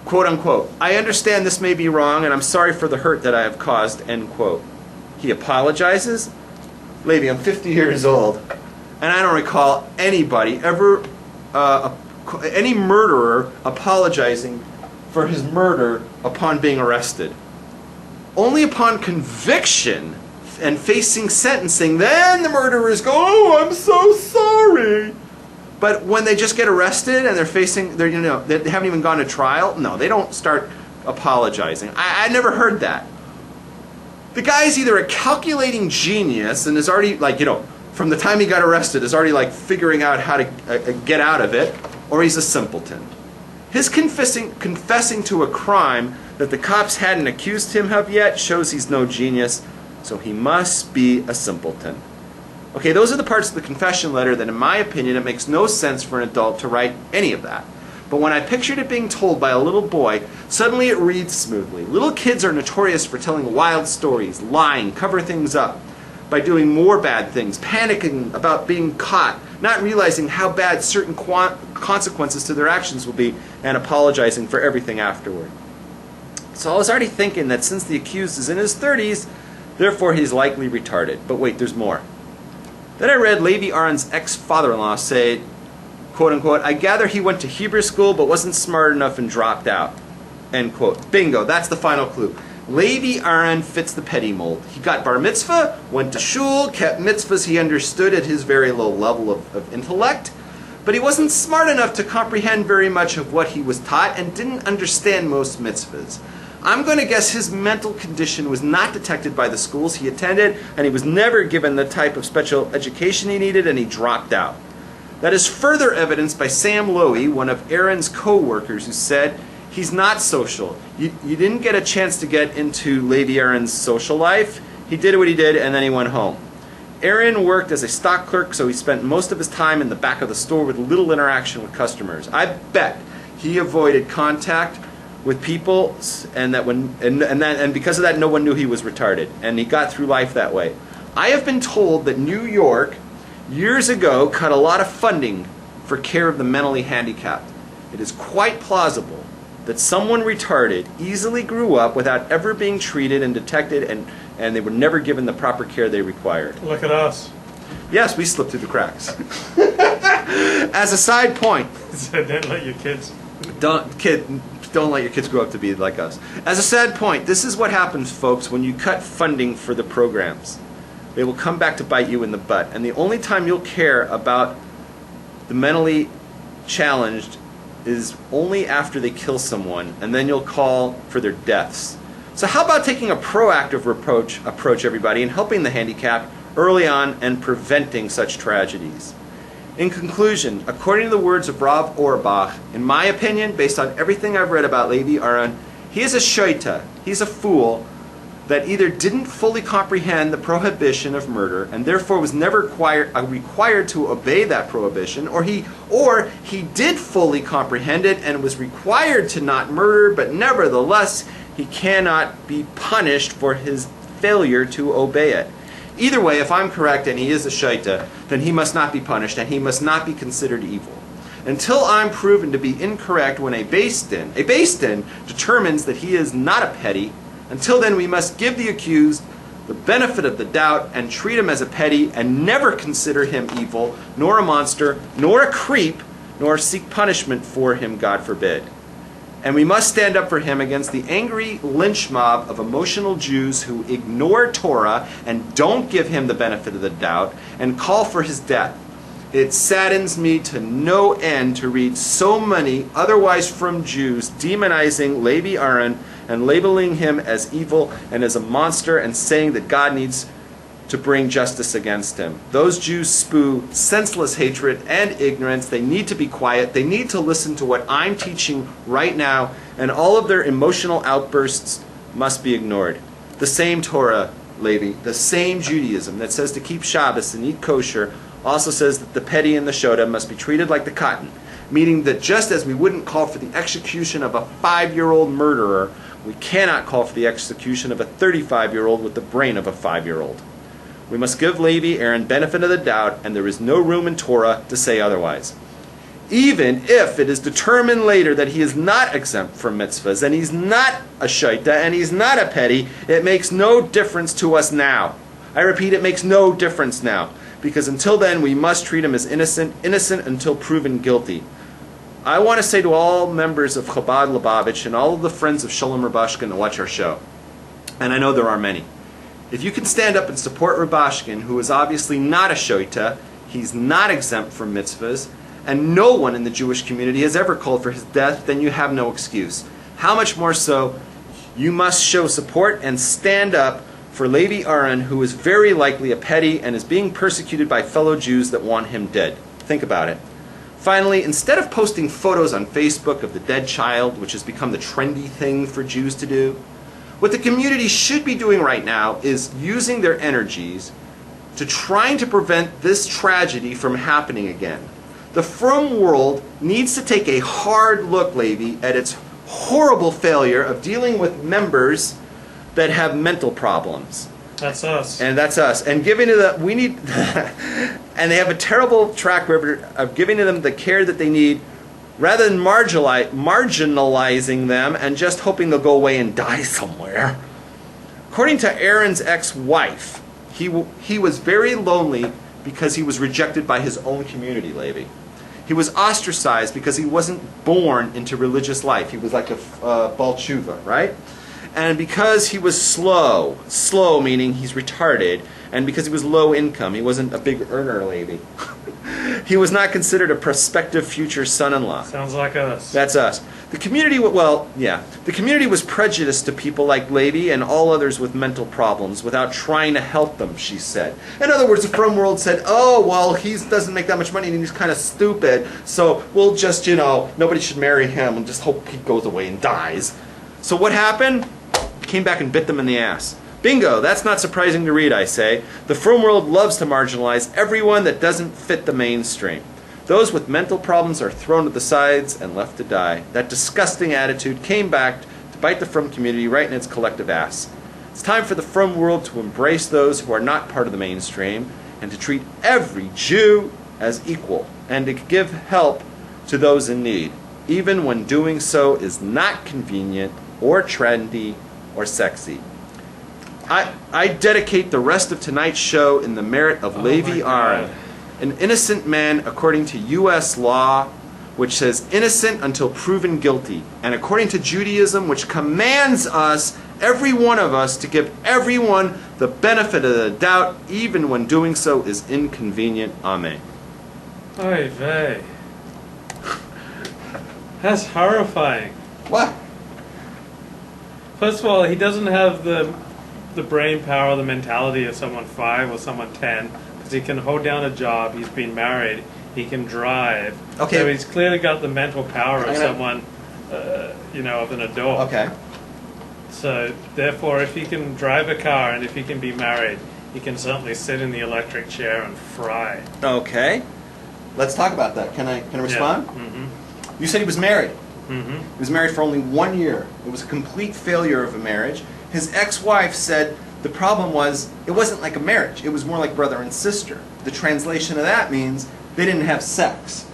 quote unquote, "I understand this may be wrong, and I'm sorry for the hurt that I have caused," end quote. He apologizes. Levi, I'm 50 years old, and I don't recall anybody ever, any murderer apologizing for his murder upon being arrested. Only upon conviction and facing sentencing, then the murderers go, "Oh, I'm so sorry." But when they just get arrested and they haven't even gone to trial, no, they don't start apologizing. I never heard that. The guy is either a calculating genius and is already, from the time he got arrested, is already figuring out how to get out of it, or he's a simpleton. His confessing to a crime that the cops hadn't accused him of yet shows he's no genius, so he must be a simpleton. Okay, those are the parts of the confession letter that, in my opinion, it makes no sense for an adult to write any of that. But when I pictured it being told by a little boy, suddenly it reads smoothly. Little kids are notorious for telling wild stories, lying, cover things up by doing more bad things, panicking about being caught, not realizing how bad certain consequences to their actions will be, and apologizing for everything afterward. So I was already thinking that since the accused is in his 30s, therefore he's likely retarded. But wait, there's more. Then I read Levi Aron's ex-father-in-law say, quote unquote, "I gather he went to Hebrew school but wasn't smart enough and dropped out." End quote. Bingo, that's the final clue. Levi Aron fits the petty mold. He got bar mitzvah, went to shul, kept mitzvahs he understood at his very low level of intellect, but he wasn't smart enough to comprehend very much of what he was taught and didn't understand most mitzvahs. I'm going to guess his mental condition was not detected by the schools he attended, and he was never given the type of special education he needed, and he dropped out. That is further evidenced by Sam Lowy, one of Aaron's co-workers, who said, "He's not social. You didn't get a chance to get into Levi Aron's social life. He did what he did, and then he went home." Aaron worked as a stock clerk, so he spent most of his time in the back of the store with little interaction with customers. I bet he avoided contact with people, and because of that, no one knew he was retarded, and he got through life that way. I have been told that New York, years ago, cut a lot of funding for care of the mentally handicapped. It is quite plausible that someone retarded easily grew up without ever being treated and detected, and they were never given the proper care they required. Look at us. Yes, we slipped through the cracks. As a side point, Don't let your kids. Don't let your kids grow up to be like us. As a sad point, this is what happens, folks, when you cut funding for the programs. They will come back to bite you in the butt. And the only time you'll care about the mentally challenged is only after they kill someone, and then you'll call for their deaths. So how about taking a proactive approach, everybody, and helping the handicapped early on and preventing such tragedies? In conclusion, according to the words of Rav Auerbach, in my opinion, based on everything I've read about Levi Aron, he is a shoita, he's a fool, that either didn't fully comprehend the prohibition of murder and therefore was never required to obey that prohibition, or he did fully comprehend it and was required to not murder, but nevertheless he cannot be punished for his failure to obey it. Either way, if I'm correct and he is a shaita, then he must not be punished and he must not be considered evil. Until I'm proven to be incorrect when a beis din determines that he is not a petty, until then we must give the accused the benefit of the doubt and treat him as a petty and never consider him evil, nor a monster, nor a creep, nor seek punishment for him, God forbid. And we must stand up for him against the angry lynch mob of emotional Jews who ignore Torah and don't give him the benefit of the doubt and call for his death. It saddens me to no end to read so many otherwise from Jews demonizing Levi Aron and labeling him as evil and as a monster and saying that God needs to bring justice against him. Those Jews spew senseless hatred and ignorance. They need to be quiet. They need to listen to what I'm teaching right now, and all of their emotional outbursts must be ignored. The same Torah, Levi, the same Judaism that says to keep Shabbos and eat kosher also says that the petty and the shota must be treated like the cotton, meaning that just as we wouldn't call for the execution of a 5-year-old murderer, we cannot call for the execution of a 35-year-old with the brain of a 5-year-old. We must give Levi Aron benefit of the doubt, and there is no room in Torah to say otherwise. Even if it is determined later that he is not exempt from mitzvahs, and he's not a shaita, and he's not a petty, it makes no difference to us now. I repeat, it makes no difference now. Because until then, we must treat him as innocent until proven guilty. I want to say to all members of Chabad Lubavitch and all of the friends of Shalom Rubashkin that watch our show, and I know there are many, if you can stand up and support Rubashkin, who is obviously not a shaita, he's not exempt from mitzvahs, and no one in the Jewish community has ever called for his death, then you have no excuse. How much more so, you must show support and stand up for Levi Aron, who is very likely a petty and is being persecuted by fellow Jews that want him dead. Think about it. Finally, instead of posting photos on Facebook of the dead child, which has become the trendy thing for Jews to do, what the community should be doing right now is using their energies to trying to prevent this tragedy from happening again. The frum world needs to take a hard look, Levi, at its horrible failure of dealing with members that have mental problems. That's us. And that's us. And giving to them, we need, and they have a terrible track record of giving to them the care that they need, rather than marginalizing them and just hoping they'll go away and die somewhere. According to Aaron's ex-wife, he was very lonely because he was rejected by his own community, Levi. He was ostracized because he wasn't born into religious life. He was like a Baal Tshuva, right? And because he was slow meaning he's retarded, and because he was low income, he wasn't a big earner, Levi. He was not considered a prospective future son-in-law. Sounds like us. That's us. The community, the community was prejudiced to people like Levi and all others with mental problems without trying to help them, she said. In other words, the frum world said, oh, well, he doesn't make that much money and he's kind of stupid, so we'll just, nobody should marry him and just hope he goes away and dies. So what happened? He came back and bit them in the ass. Bingo, that's not surprising to read, I say. The frum world loves to marginalize everyone that doesn't fit the mainstream. Those with mental problems are thrown to the sides and left to die. That disgusting attitude came back to bite the frum community right in its collective ass. It's time for the frum world to embrace those who are not part of the mainstream and to treat every Jew as equal and to give help to those in need, even when doing so is not convenient or trendy or sexy. I dedicate the rest of tonight's show in the merit of Levi Aron, an innocent man according to U.S. law, which says innocent until proven guilty, and according to Judaism, which commands us, every one of us, to give everyone the benefit of the doubt, even when doing so is inconvenient. Amen. Oy vey. That's horrifying. What? First of all, he doesn't have the brain power, the mentality of someone 5 or someone 10, because he can hold down a job, he's been married, he can drive. Okay. So he's clearly got the mental power of someone, of an adult. Okay. So, therefore, if he can drive a car and if he can be married, he can certainly sit in the electric chair and fry. Okay. Let's talk about that. Can I respond? Yeah. Mm-hmm. You said he was married. Mm-hmm. He was married for only 1 year. It was a complete failure of a marriage. His ex-wife said the problem was it wasn't like a marriage. It was more like brother and sister. The translation of that means they didn't have sex,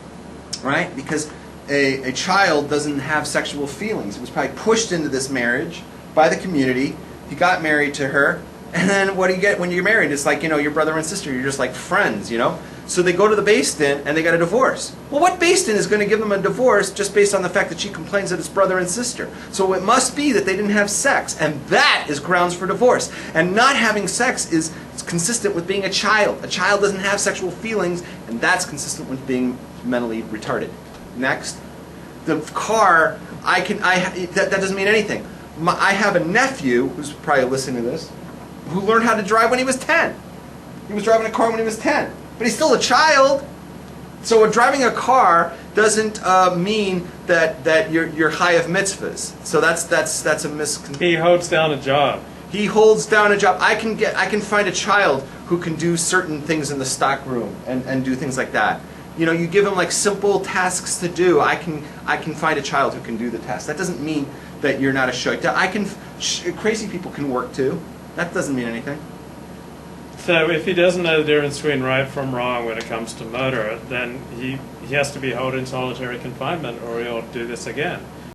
right? Because a child doesn't have sexual feelings. It was probably pushed into this marriage by the community. He got married to her. And then what do you get when you're married? It's like, your brother and sister. You're just like friends, So they go to the Beis Din and they got a divorce. Well, what Beis Din is going to give them a divorce just based on the fact that she complains that it's brother and sister? So it must be that they didn't have sex, and that is grounds for divorce. And not having sex is consistent with being a child. A child doesn't have sexual feelings, and that's consistent with being mentally retarded. Next, the car. That doesn't mean anything. I have a nephew who's probably listening to this, who learned how to drive when he was 10. He was driving a car when he was 10. But he's still a child. So driving a car doesn't mean that you're high of mitzvahs. So that's a misconception. He holds down a job. He holds down a job. I can find a child who can do certain things in the stock room and do things like that. You give him like simple tasks to do. I can find a child who can do the task. That doesn't mean that you're not a shoita. Crazy people can work too. That doesn't mean anything. So if he doesn't know the difference between right from wrong when it comes to murder, then he has to be held in solitary confinement or he'll do this again.